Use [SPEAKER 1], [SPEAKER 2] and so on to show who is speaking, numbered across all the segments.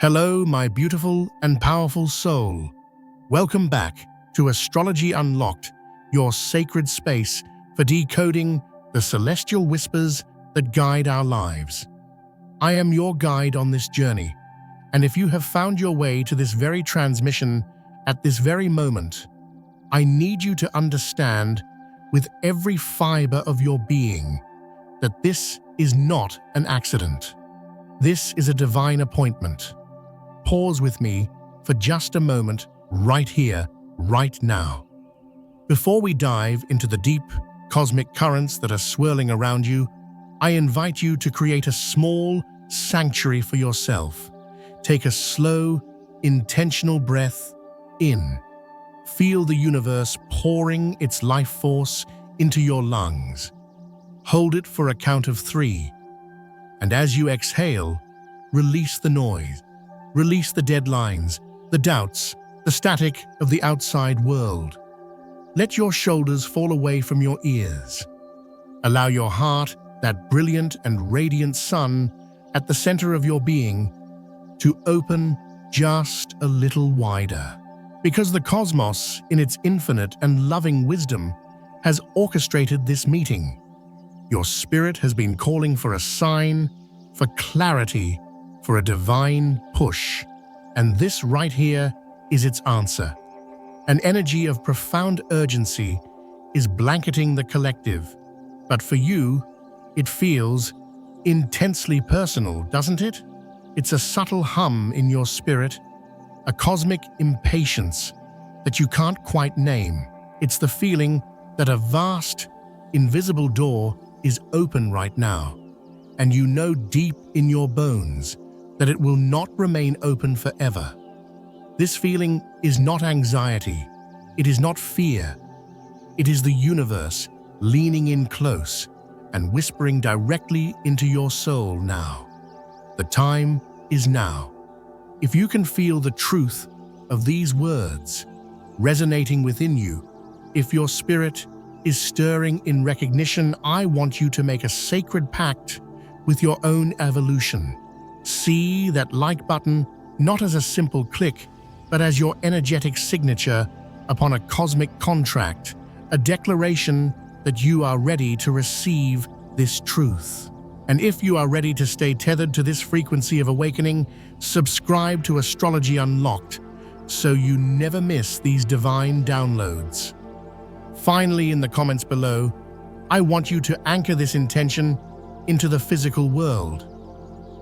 [SPEAKER 1] Hello, my beautiful and powerful soul. Welcome back to Astrology Unlocked, your sacred space for decoding the celestial whispers that guide our lives. I am your guide on this journey, and if you have found your way to this very transmission at this very moment, I need you to understand with every fiber of your being that this is not an accident. This is a divine appointment. Pause with me for just a moment right here, right now. Before we dive into the deep, cosmic currents that are swirling around you, I invite you to create a small sanctuary for yourself. Take a slow, intentional breath in. Feel the universe pouring its life force into your lungs. Hold it for a count of 3. And as you exhale, release the noise. Release the deadlines, the doubts, the static of the outside world. Let your shoulders fall away from your ears. Allow your heart, that brilliant and radiant sun at the center of your being, to open just a little wider. Because the cosmos, in its infinite and loving wisdom, has orchestrated this meeting. Your spirit has been calling for a sign, for clarity, for a divine push. And this right here is its answer. An energy of profound urgency is blanketing the collective. But for you, it feels intensely personal, doesn't it? It's a subtle hum in your spirit, a cosmic impatience that you can't quite name. It's the feeling that a vast, invisible door is open right now, and you know deep in your bones that it will not remain open forever. This feeling is not anxiety, it is not fear. It is the universe leaning in close and whispering directly into your soul now. The time is now. If you can feel the truth of these words resonating within you, if your spirit is stirring in recognition, I want you to make a sacred pact with your own evolution. See that like button not as a simple click, but as your energetic signature upon a cosmic contract, a declaration that you are ready to receive this truth. And if you are ready to stay tethered to this frequency of awakening, subscribe to Astrology Unlocked so you never miss these divine downloads. Finally, in the comments below, I want you to anchor this intention into the physical world.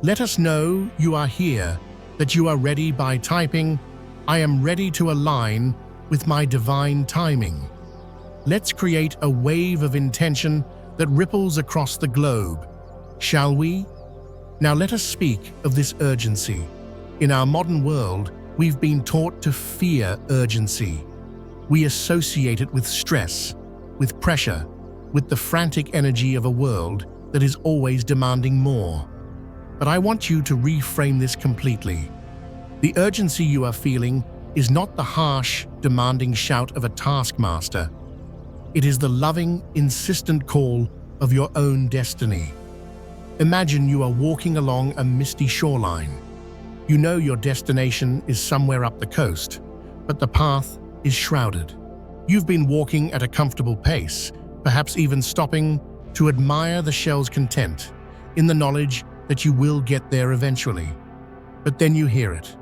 [SPEAKER 1] Let us know you are here, that you are ready by typing, "I am ready to align with my divine timing." Let's create a wave of intention that ripples across the globe, shall we? Now let us speak of this urgency. In our modern world, we've been taught to fear urgency. We associate it with stress, with pressure, with the frantic energy of a world that is always demanding more. But I want you to reframe this completely. The urgency you are feeling is not the harsh, demanding shout of a taskmaster. It is the loving, insistent call of your own destiny. Imagine you are walking along a misty shoreline. You know your destination is somewhere up the coast, but the path is shrouded. You've been walking at a comfortable pace, perhaps even stopping to admire the shell's content, in the knowledge that you will get there eventually. But then you hear it,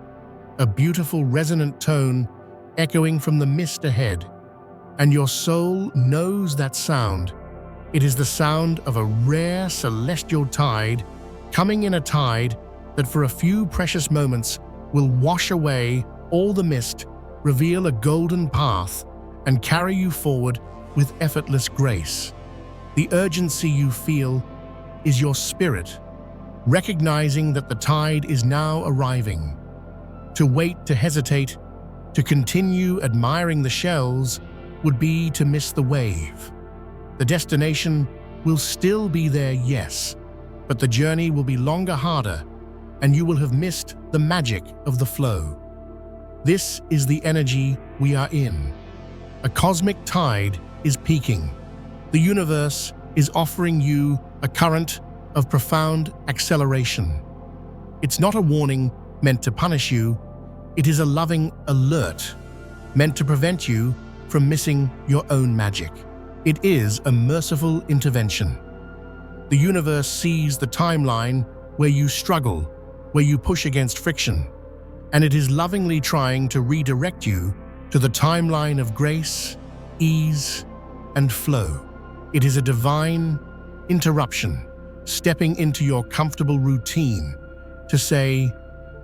[SPEAKER 1] a beautiful resonant tone echoing from the mist ahead, and your soul knows that sound. It is the sound of a rare celestial tide coming in, a tide that for a few precious moments will wash away all the mist, reveal a golden path, and carry you forward with effortless grace. The urgency you feel is your spirit, recognizing that the tide is now arriving. To wait, to hesitate, to continue admiring the shells would be to miss the wave. The destination will still be there, yes, but the journey will be longer, harder, and you will have missed the magic of the flow. This is the energy we are in. A cosmic tide is peaking. The universe is offering you a current of profound acceleration. It's not a warning, meant to punish you. It is a loving alert, meant to prevent you from missing your own magic. It is a merciful intervention. The universe sees the timeline where you struggle, where you push against friction, and it is lovingly trying to redirect you to the timeline of grace, ease, and flow. It is a divine interruption, stepping into your comfortable routine to say,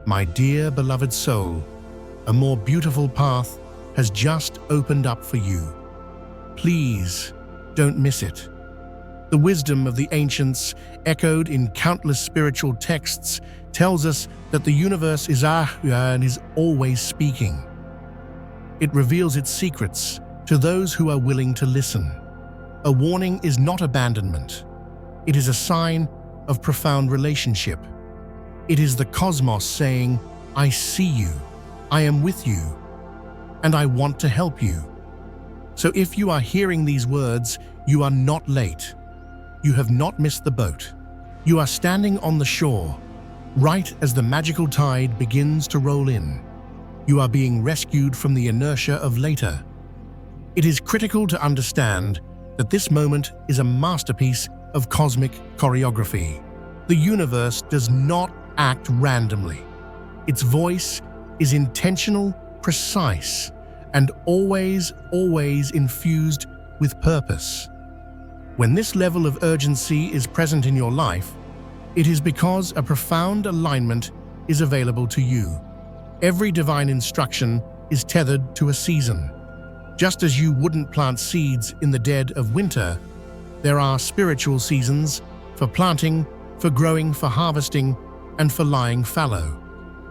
[SPEAKER 1] "My dear beloved soul, a more beautiful path has just opened up for you. Please don't miss it." The wisdom of the ancients, echoed in countless spiritual texts, tells us that the universe is and is always speaking. It reveals its secrets to those who are willing to listen. A warning is not abandonment. It is a sign of profound relationship. It is the cosmos saying, "I see you, I am with you, and I want to help you." So if you are hearing these words, you are not late. You have not missed the boat. You are standing on the shore, right as the magical tide begins to roll in. You are being rescued from the inertia of later. It is critical to understand that this moment is a masterpiece of cosmic choreography. The universe does not act randomly. Its voice is intentional, precise, and always infused with purpose. When this level of urgency is present in your life, it is because a profound alignment is available to you. Every divine instruction is tethered to a season. Just as you wouldn't plant seeds in the dead of winter, there are spiritual seasons for planting, for growing, for harvesting, and for lying fallow.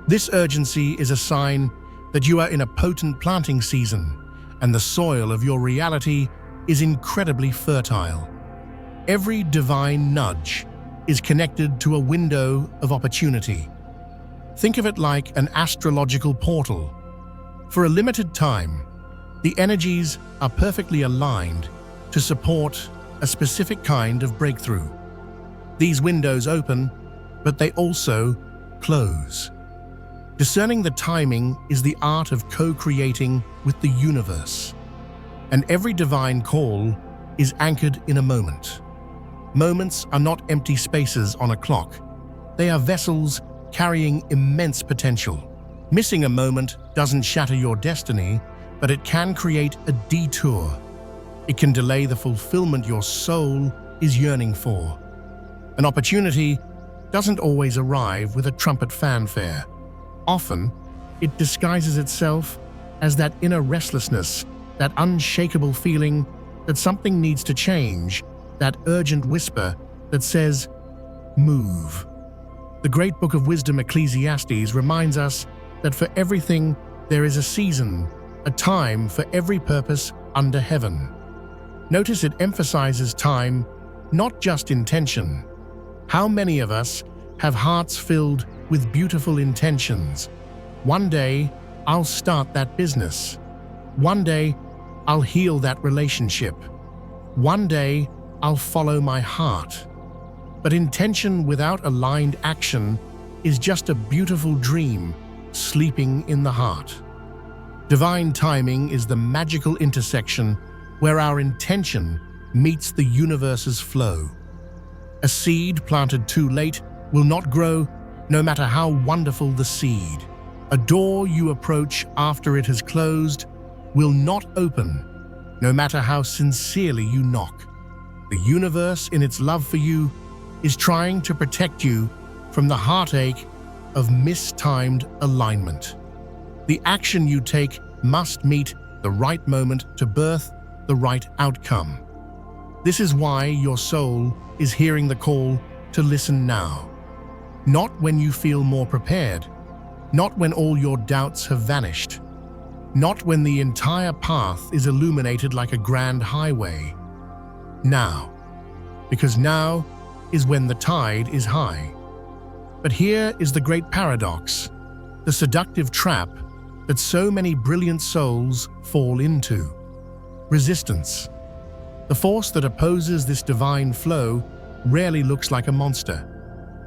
[SPEAKER 1] This urgency is a sign that you are in a potent planting season, and the soil of your reality is incredibly fertile. Every divine nudge is connected to a window of opportunity. Think of it like an astrological portal. For a limited time, the energies are perfectly aligned to support a specific kind of breakthrough. These windows open, but they also close. Discerning the timing is the art of co-creating with the universe. And every divine call is anchored in a moment. Moments are not empty spaces on a clock. They are vessels carrying immense potential. Missing a moment doesn't shatter your destiny, but it can create a detour. It can delay the fulfillment your soul is yearning for. An opportunity doesn't always arrive with a trumpet fanfare. Often, it disguises itself as that inner restlessness, that unshakable feeling that something needs to change, that urgent whisper that says, "Move." The great book of wisdom, Ecclesiastes, reminds us that for everything there is a season, a time for every purpose under heaven. Notice it emphasizes time, not just intention. How many of us have hearts filled with beautiful intentions? One day, I'll start that business. One day, I'll heal that relationship. One day, I'll follow my heart. But intention without aligned action is just a beautiful dream sleeping in the heart. Divine timing is the magical intersection where our intention meets the universe's flow. A seed planted too late will not grow, no matter how wonderful the seed. A door you approach after it has closed will not open, no matter how sincerely you knock. The universe, in its love for you, is trying to protect you from the heartache of mistimed alignment. The action you take must meet the right moment to birth the right outcome. This is why your soul is hearing the call to listen now. Not when you feel more prepared, not when all your doubts have vanished, not when the entire path is illuminated like a grand highway. Now, because now is when the tide is high. But here is the great paradox, the seductive trap that so many brilliant souls fall into. Resistance. The force that opposes this divine flow rarely looks like a monster.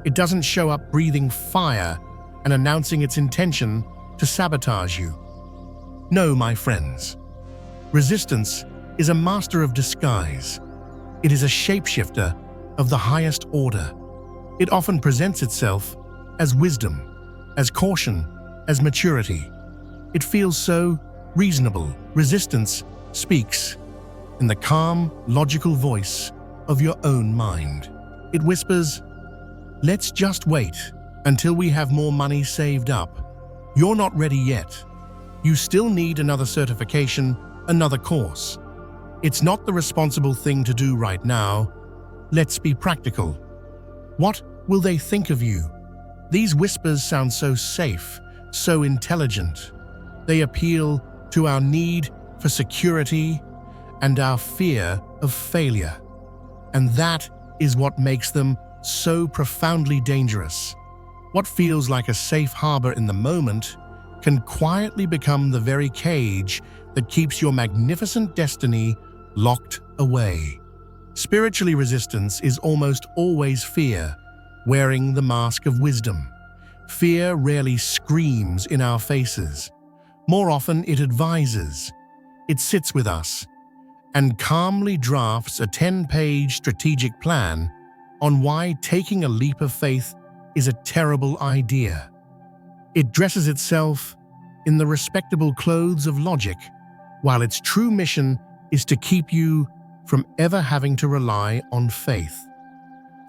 [SPEAKER 1] It doesn't show up breathing fire and announcing its intention to sabotage you. No, my friends. Resistance is a master of disguise. It is a shapeshifter of the highest order. It often presents itself as wisdom, as caution, as maturity. It feels so reasonable. Resistance speaks in the calm, logical voice of your own mind. It whispers, "Let's just wait until we have more money saved up. You're not ready yet. You still need another certification, another course. It's not the responsible thing to do right now. Let's be practical. What will they think of you?" These whispers sound so safe, so intelligent. They appeal to our need for security and our fear of failure. And that is what makes them so profoundly dangerous. What feels like a safe harbor in the moment can quietly become the very cage that keeps your magnificent destiny locked away. Spiritually, resistance is almost always fear, wearing the mask of wisdom. Fear rarely screams in our faces. More often, it advises. It sits with us and calmly drafts a 10-page strategic plan on why taking a leap of faith is a terrible idea. It dresses itself in the respectable clothes of logic, while its true mission is to keep you from ever having to rely on faith.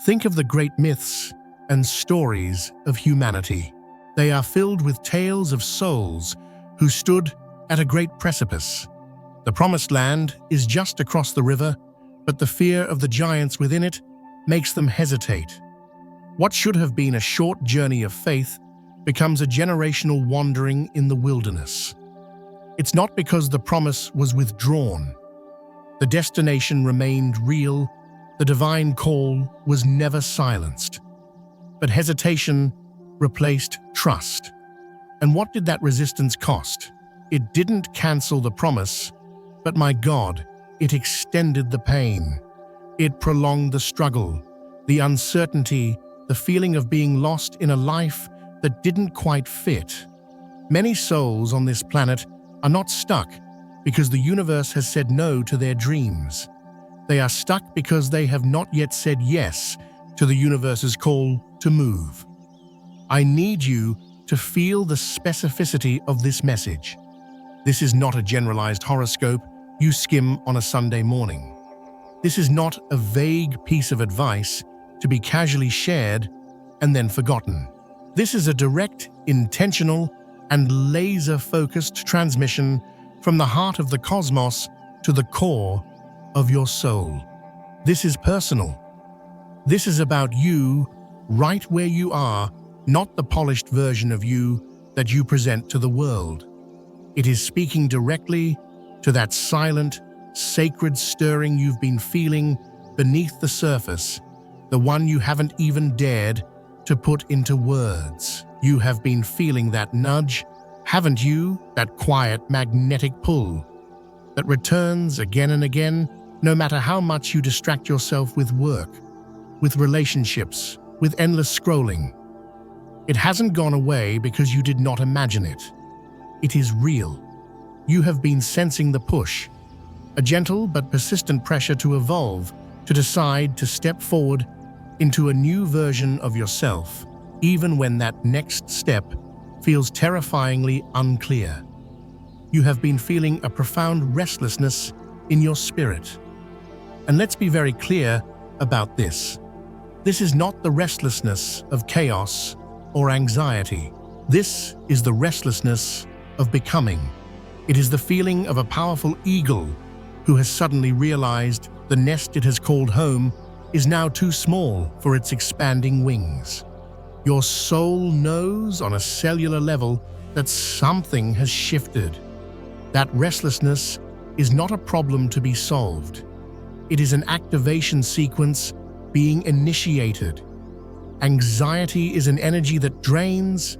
[SPEAKER 1] Think of the great myths and stories of humanity. They are filled with tales of souls who stood at a great precipice. The promised land is just across the river, but the fear of the giants within it makes them hesitate. What should have been a short journey of faith becomes a generational wandering in the wilderness. It's not because the promise was withdrawn. The destination remained real. The divine call was never silenced. But hesitation replaced trust. And what did that resistance cost? It didn't cancel the promise, but my God, it extended the pain. It prolonged the struggle, the uncertainty, the feeling of being lost in a life that didn't quite fit. Many souls on this planet are not stuck because the universe has said no to their dreams. They are stuck because they have not yet said yes to the universe's call to move. I need you to feel the specificity of this message. This is not a generalized horoscope you skim on a Sunday morning. This is not a vague piece of advice to be casually shared and then forgotten. This is a direct, intentional, and laser-focused transmission from the heart of the cosmos to the core of your soul. This is personal. This is about you, right where you are, not the polished version of you that you present to the world. It is speaking directly to that silent, sacred stirring you've been feeling beneath the surface, the one you haven't even dared to put into words. You have been feeling that nudge, haven't you? That quiet, magnetic pull that returns again and again, no matter how much you distract yourself with work, with relationships, with endless scrolling. It hasn't gone away because you did not imagine it. It is real. You have been sensing the push, a gentle but persistent pressure to evolve, to decide to step forward into a new version of yourself, even when that next step feels terrifyingly unclear. You have been feeling a profound restlessness in your spirit. And let's be very clear about this. This is not the restlessness of chaos or anxiety. This is the restlessness of becoming. It is the feeling of a powerful eagle who has suddenly realized the nest it has called home is now too small for its expanding wings. Your soul knows on a cellular level that something has shifted. That restlessness is not a problem to be solved. It is an activation sequence being initiated. Anxiety is an energy that drains,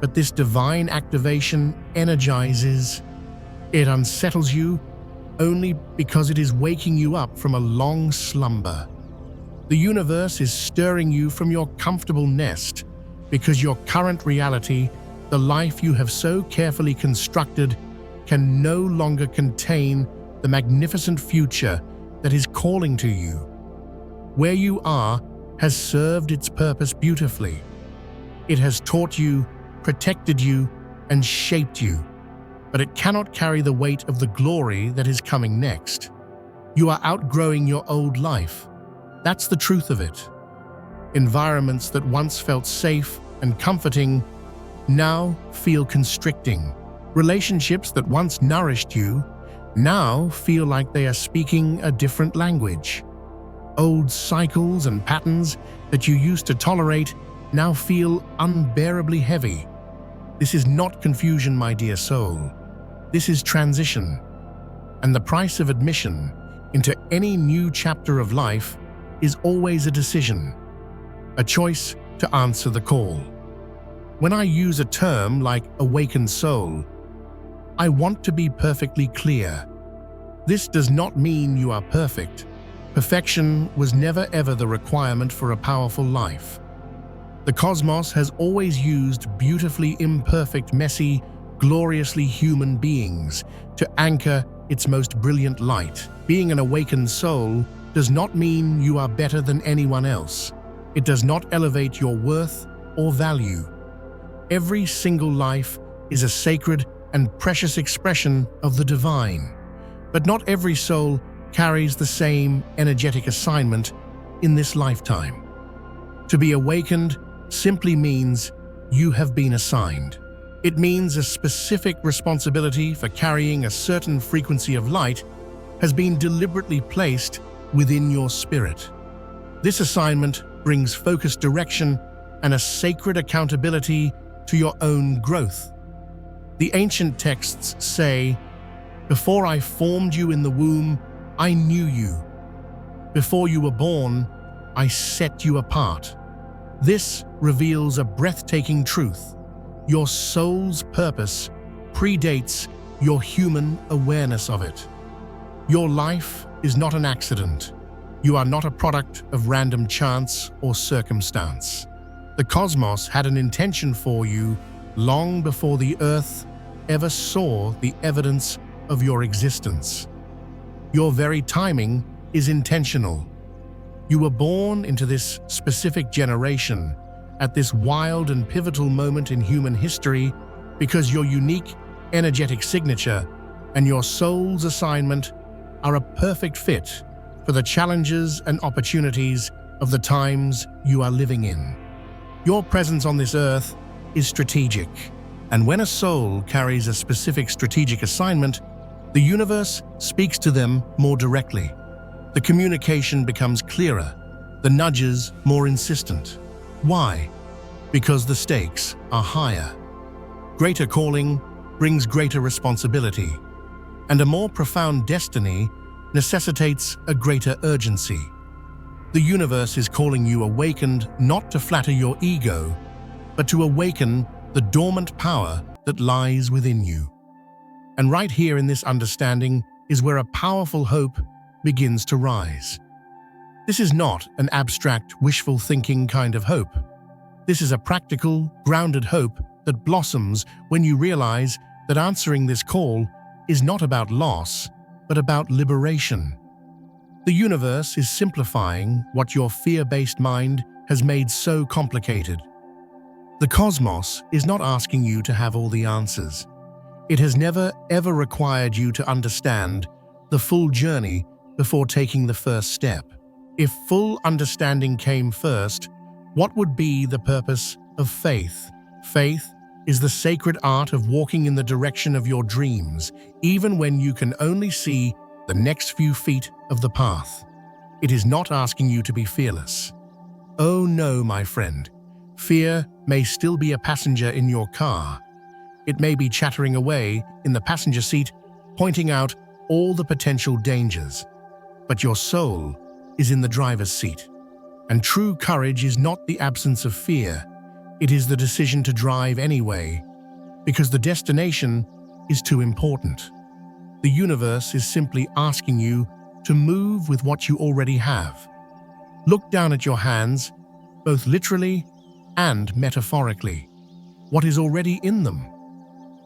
[SPEAKER 1] but this divine activation energizes. It unsettles you only because it is waking you up from a long slumber. The universe is stirring you from your comfortable nest, because your current reality, the life you have so carefully constructed, can no longer contain the magnificent future that is calling to you. Where you are has served its purpose beautifully. It has taught you, protected you, and shaped you, but it cannot carry the weight of the glory that is coming next. You are outgrowing your old life. That's the truth of it. Environments that once felt safe and comforting now feel constricting. Relationships that once nourished you now feel like they are speaking a different language. Old cycles and patterns that you used to tolerate now feel unbearably heavy. This is not confusion, my dear soul. This is transition. And the price of admission into any new chapter of life is always a decision, a choice to answer the call. When I use a term like awakened soul, I want to be perfectly clear. This does not mean you are perfect. Perfection was never ever the requirement for a powerful life. The cosmos has always used beautifully imperfect, messy, gloriously human beings to anchor its most brilliant light. Being an awakened soul does not mean you are better than anyone else. It does not elevate your worth or value. Every single life is a sacred and precious expression of the divine, but not every soul carries the same energetic assignment in this lifetime. To be awakened simply means you have been assigned. It means a specific responsibility for carrying a certain frequency of light has been deliberately placed within your spirit. This assignment brings focused direction and a sacred accountability to your own growth. The ancient texts say, "Before I formed you in the womb, I knew you. Before you were born, I set you apart." This reveals a breathtaking truth. Your soul's purpose predates your human awareness of it. Your life is not an accident. You are not a product of random chance or circumstance. The cosmos had an intention for you long before the earth ever saw the evidence of your existence. Your very timing is intentional. You were born into this specific generation at this wild and pivotal moment in human history because your unique, energetic signature and your soul's assignment are a perfect fit for the challenges and opportunities of the times you are living in. Your presence on this earth is strategic, and when a soul carries a specific strategic assignment, the universe speaks to them more directly. The communication becomes clearer, the nudges more insistent. Why? Because the stakes are higher. Greater calling brings greater responsibility, and a more profound destiny necessitates a greater urgency. The universe is calling you awakened not to flatter your ego, but to awaken the dormant power that lies within you. And right here in this understanding is where a powerful hope begins to rise. This is not an abstract, wishful thinking kind of hope. This is a practical, grounded hope that blossoms when you realize that answering this call is not about loss, but about liberation. The universe is simplifying what your fear-based mind has made so complicated. The cosmos is not asking you to have all the answers. It has never, ever required you to understand the full journey before taking the first step. If full understanding came first, what would be the purpose of faith? Faith is the sacred art of walking in the direction of your dreams, even when you can only see the next few feet of the path. It is not asking you to be fearless. Oh no, my friend. Fear may still be a passenger in your car. It may be chattering away in the passenger seat, pointing out all the potential dangers. But your soul is in the driver's seat. And true courage is not the absence of fear. It is the decision to drive anyway, because the destination is too important. The universe is simply asking you to move with what you already have. Look down at your hands, both literally and metaphorically. What is already in them?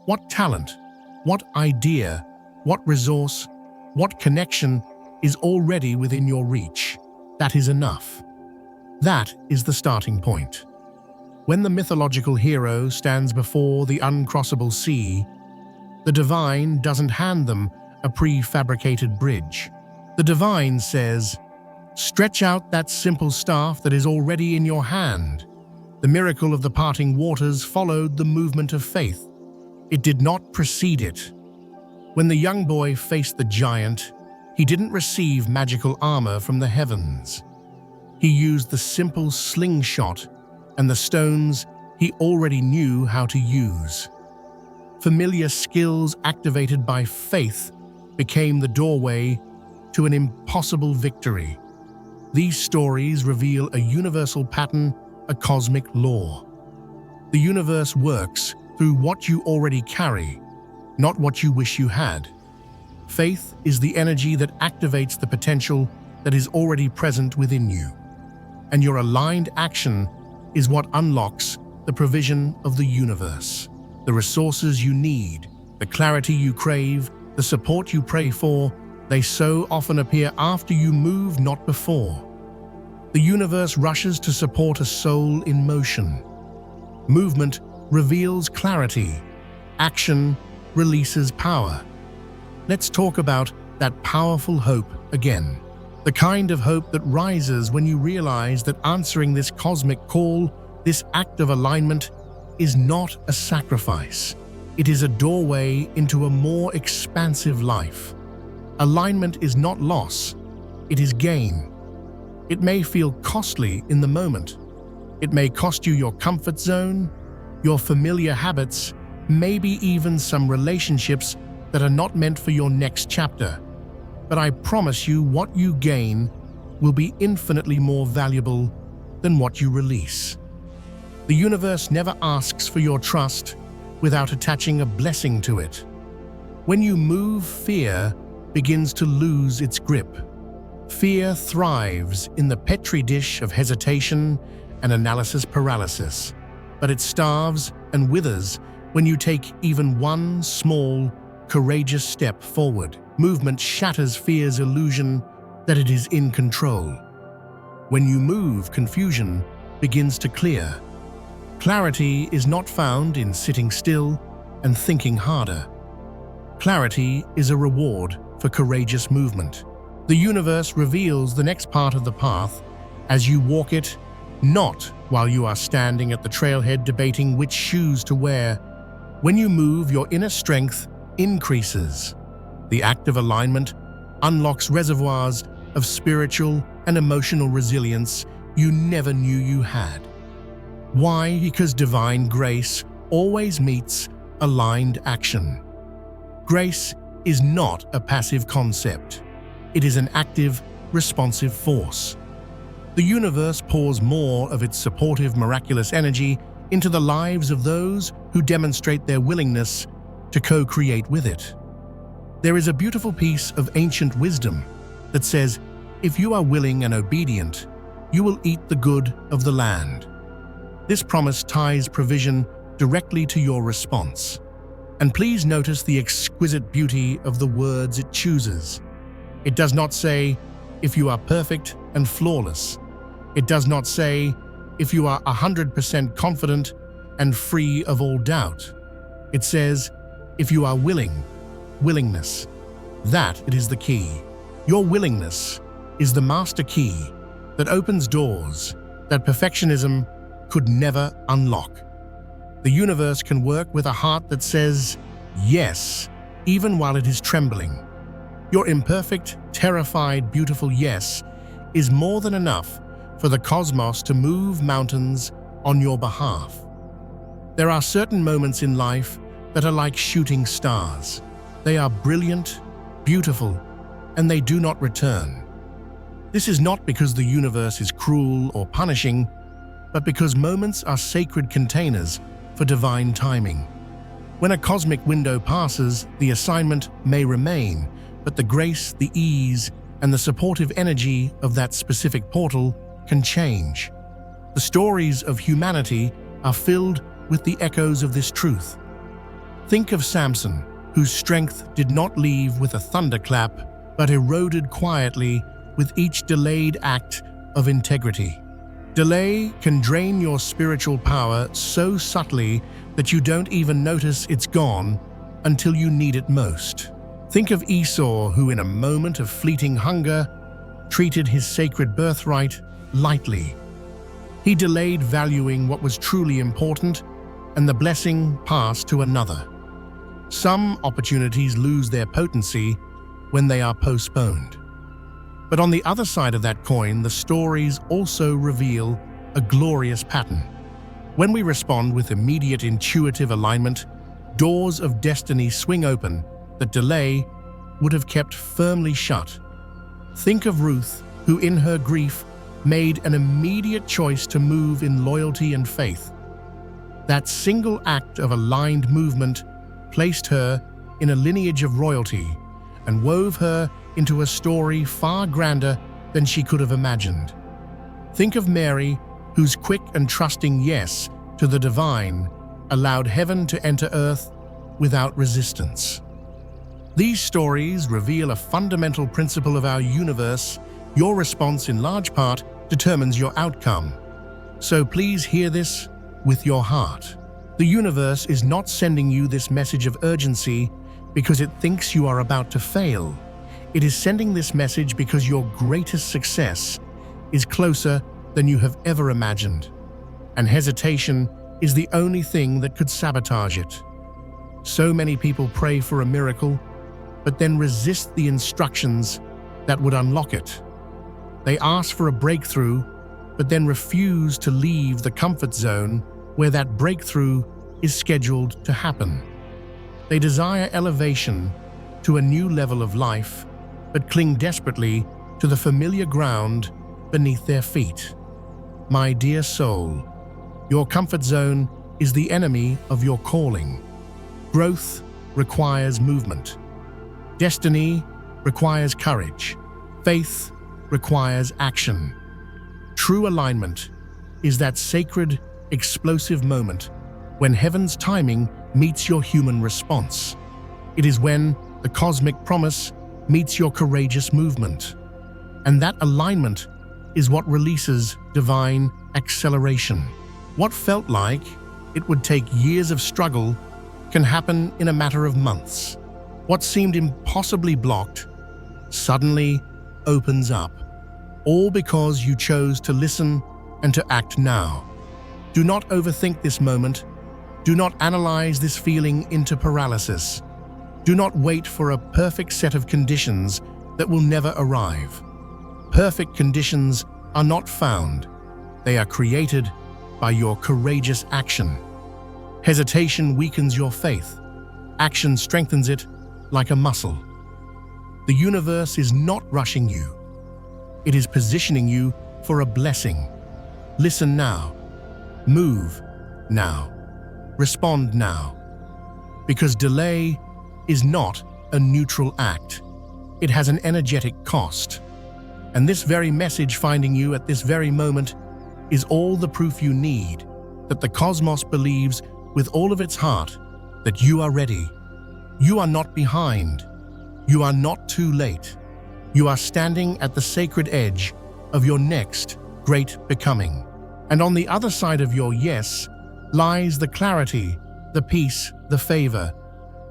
[SPEAKER 1] What talent, what idea, what resource, what connection is already within your reach? That is enough. That is the starting point. When the mythological hero stands before the uncrossable sea, the divine doesn't hand them a prefabricated bridge. The divine says, "Stretch out that simple staff that is already in your hand." The miracle of the parting waters followed the movement of faith. It did not precede it. When the young boy faced the giant, he didn't receive magical armor from the heavens. He used the simple slingshot and the stones he already knew how to use. Familiar skills activated by faith became the doorway to an impossible victory. These stories reveal a universal pattern, a cosmic law. The universe works through what you already carry, not what you wish you had. Faith is the energy that activates the potential that is already present within you. And your aligned action is what unlocks the provision of the universe. The resources you need, the clarity you crave, the support you pray for, they so often appear after you move, not before. The universe rushes to support a soul in motion. Movement reveals clarity. Action releases power. Let's talk about that powerful hope again. The kind of hope that rises when you realize that answering this cosmic call, this act of alignment, is not a sacrifice. It is a doorway into a more expansive life. Alignment is not loss, it is gain. It may feel costly in the moment. It may cost you your comfort zone, your familiar habits, maybe even some relationships that are not meant for your next chapter. But I promise you, what you gain will be infinitely more valuable than what you release. The universe never asks for your trust without attaching a blessing to it. When you move, fear begins to lose its grip. Fear thrives in the petri dish of hesitation and analysis paralysis, but it starves and withers when you take even one small, courageous step forward. Movement shatters fear's illusion that it is in control. When you move, confusion begins to clear. Clarity is not found in sitting still and thinking harder. Clarity is a reward for courageous movement. The universe reveals the next part of the path as you walk it, not while you are standing at the trailhead debating which shoes to wear. When you move, your inner strength increases. The act of alignment unlocks reservoirs of spiritual and emotional resilience you never knew you had. Why? Because divine grace always meets aligned action. Grace is not a passive concept. It is an active, responsive force. The universe pours more of its supportive, miraculous energy into the lives of those who demonstrate their willingness to co-create with it. There is a beautiful piece of ancient wisdom that says, if you are willing and obedient, you will eat the good of the land. This promise ties provision directly to your response. And please notice the exquisite beauty of the words it chooses. It does not say, if you are perfect and flawless. It does not say, if you are 100% confident and free of all doubt. It says, if you are willing, willingness. That it is the key. Your willingness is the master key that opens doors that perfectionism could never unlock. The universe can work with a heart that says yes, even while it is trembling. Your imperfect, terrified, beautiful yes is more than enough for the cosmos to move mountains on your behalf. There are certain moments in life that are like shooting stars. They are brilliant, beautiful, and they do not return. This is not because the universe is cruel or punishing, but because moments are sacred containers for divine timing. When a cosmic window passes, the assignment may remain, but the grace, the ease, and the supportive energy of that specific portal can change. The stories of humanity are filled with the echoes of this truth. Think of Samson, whose strength did not leave with a thunderclap, but eroded quietly with each delayed act of integrity. Delay can drain your spiritual power so subtly that you don't even notice it's gone until you need it most. Think of Esau, who in a moment of fleeting hunger treated his sacred birthright lightly. He delayed valuing what was truly important, and the blessing passed to another. Some opportunities lose their potency when they are postponed. But on the other side of that coin, the stories also reveal a glorious pattern. When we respond with immediate intuitive alignment, doors of destiny swing open that delay would have kept firmly shut. Think of Ruth, who in her grief made an immediate choice to move in loyalty and faith. That single act of aligned movement placed her in a lineage of royalty and wove her into a story far grander than she could have imagined. Think of Mary, whose quick and trusting yes to the divine allowed heaven to enter earth without resistance. These stories reveal a fundamental principle of our universe. Your response in large part determines your outcome. So please hear this with your heart. The universe is not sending you this message of urgency because it thinks you are about to fail. It is sending this message because your greatest success is closer than you have ever imagined, and hesitation is the only thing that could sabotage it. So many people pray for a miracle, but then resist the instructions that would unlock it. They ask for a breakthrough, but then refuse to leave the comfort zone where that breakthrough is scheduled to happen. They desire elevation to a new level of life, but cling desperately to the familiar ground beneath their feet. My dear soul, your comfort zone is the enemy of your calling. Growth requires movement. Destiny requires courage. Faith requires action. True alignment is that sacred, explosive moment when heaven's timing meets your human response. It is when the cosmic promise meets your courageous movement. And that alignment is what releases divine acceleration. What felt like it would take years of struggle can happen in a matter of months. What seemed impossibly blocked suddenly opens up, all because you chose to listen and to act now. Do not overthink this moment. Do not analyze this feeling into paralysis. Do not wait for a perfect set of conditions that will never arrive. Perfect conditions are not found. They are created by your courageous action. Hesitation weakens your faith. Action strengthens it like a muscle. The universe is not rushing you. It is positioning you for a blessing. Listen now. Move now. Respond now. Because delay is not a neutral act. It has an energetic cost. And this very message finding you at this very moment is all the proof you need that the cosmos believes with all of its heart that you are ready. You are not behind. You are not too late. You are standing at the sacred edge of your next great becoming. And on the other side of your yes lies the clarity, the peace, the favor,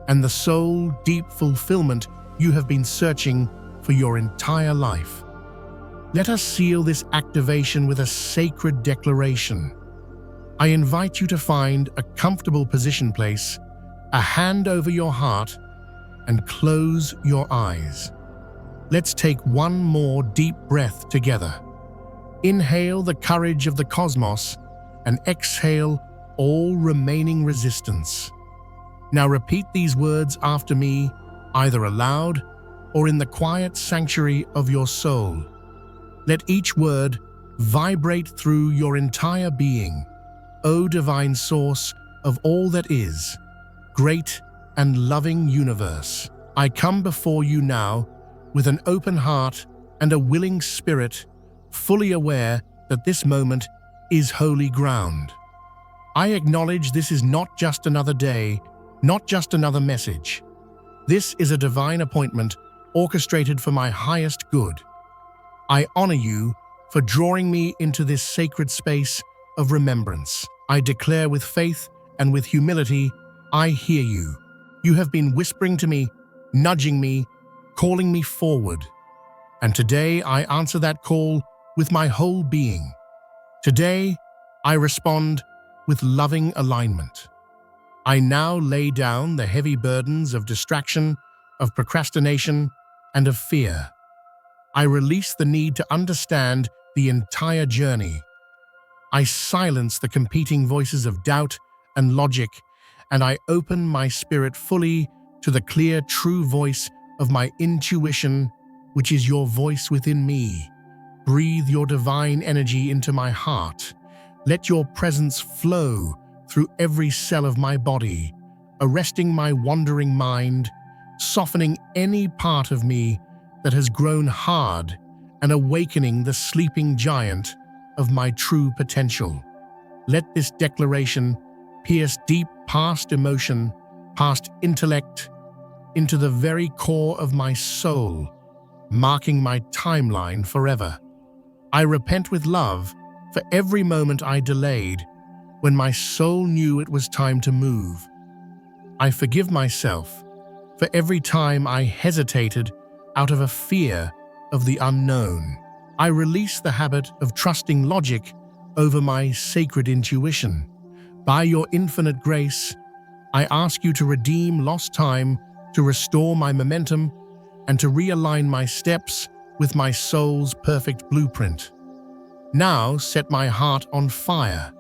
[SPEAKER 1] and the soul-deep fulfillment you have been searching for your entire life. Let us seal this activation with a sacred declaration. I invite you to find a comfortable position place, a hand over your heart, and close your eyes. Let's take one more deep breath together. Inhale the courage of the cosmos and exhale all remaining resistance. Now repeat these words after me, either aloud or in the quiet sanctuary of your soul. Let each word vibrate through your entire being. O divine source of all that is, great and loving universe, I come before you now with an open heart and a willing spirit, fully aware that this moment is holy ground. I acknowledge this is not just another day, not just another message. This is a divine appointment orchestrated for my highest good. I honor you for drawing me into this sacred space of remembrance. I declare with faith and with humility, I hear you. You have been whispering to me, nudging me, calling me forward. And today I answer that call with my whole being. Today I respond with loving alignment. I now lay down the heavy burdens of distraction, of procrastination, and of fear. I release the need to understand the entire journey. I silence the competing voices of doubt and logic, and I open my spirit fully to the clear, true voice of my intuition, which is your voice within me. Breathe your divine energy into my heart. Let your presence flow through every cell of my body, arresting my wandering mind, softening any part of me that has grown hard, and awakening the sleeping giant of my true potential. Let this declaration pierce deep past emotion, past intellect, into the very core of my soul, marking my timeline forever. I repent with love for every moment I delayed when my soul knew it was time to move. I forgive myself for every time I hesitated out of a fear of the unknown. I release the habit of trusting logic over my sacred intuition. By your infinite grace, I ask you to redeem lost time, to restore my momentum, and to realign my steps with my soul's perfect blueprint. Now set my heart on fire.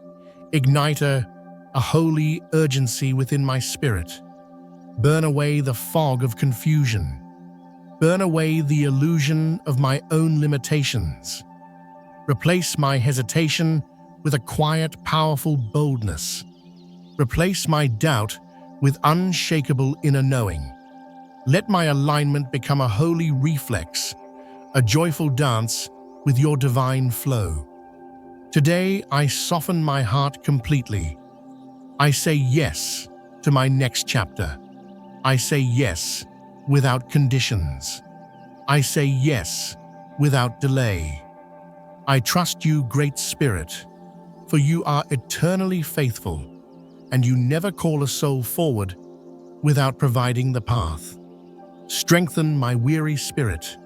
[SPEAKER 1] Ignite a holy urgency within my spirit. Burn away the fog of confusion. Burn away the illusion of my own limitations. Replace my hesitation with a quiet, powerful boldness. Replace my doubt with unshakable inner knowing. Let my alignment become a holy reflex, a joyful dance with your divine flow. Today, I soften my heart completely. I say yes to my next chapter. I say yes without conditions. I say yes without delay. I trust you, Great Spirit, for you are eternally faithful, and you never call a soul forward without providing the path. Strengthen my weary spirit.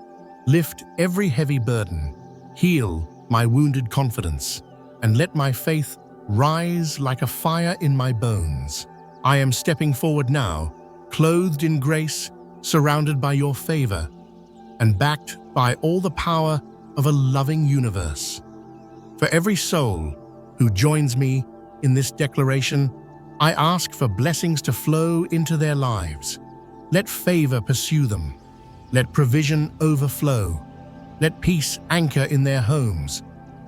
[SPEAKER 1] Lift every heavy burden. Heal my wounded confidence, and let my faith rise like a fire in my bones. I am stepping forward now, clothed in grace, surrounded by your favor, and backed by all the power of a loving universe. For every soul who joins me in this declaration, I ask for blessings to flow into their lives. Let favor pursue them. Let provision overflow. Let peace anchor in their homes.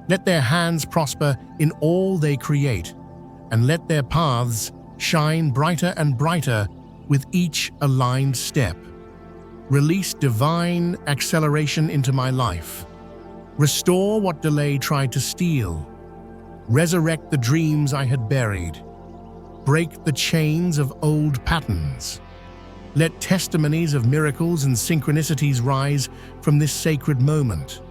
[SPEAKER 1] Let their hands prosper in all they create, and let their paths shine brighter and brighter with each aligned step. Release divine acceleration into my life. Restore what delay tried to steal. Resurrect the dreams I had buried. Break the chains of old patterns. Let testimonies of miracles and synchronicities rise from this sacred moment.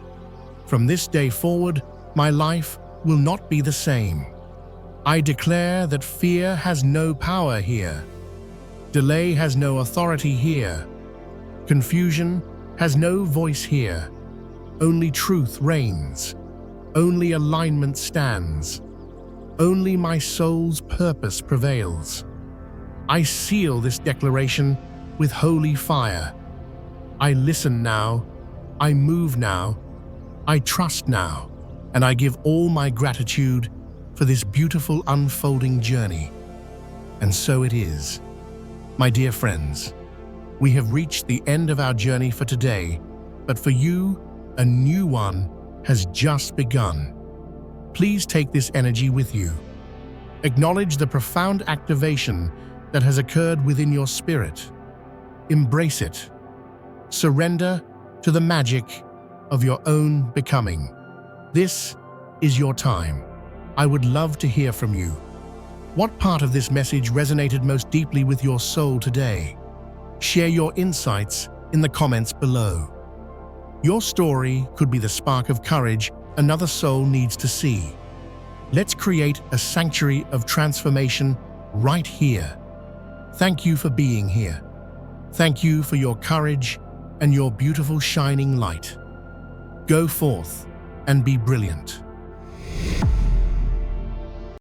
[SPEAKER 1] From this day forward, my life will not be the same. I declare that fear has no power here. Delay has no authority here. Confusion has no voice here. Only truth reigns. Only alignment stands. Only my soul's purpose prevails. I seal this declaration with holy fire. I listen now. I move now. I trust now. And I give all my gratitude for this beautiful unfolding journey. And so it is. My dear friends, we have reached the end of our journey for today, but for you, a new one has just begun. Please take this energy with you. Acknowledge the profound activation that has occurred within your spirit. Embrace it. Surrender to the magic of your own becoming. This is your time. I would love to hear from you. What part of this message resonated most deeply with your soul today? Share your insights in the comments below. Your story could be the spark of courage another soul needs to see. Let's create a sanctuary of transformation right here. Thank you for being here. Thank you for your courage and your beautiful shining light. Go forth and be brilliant.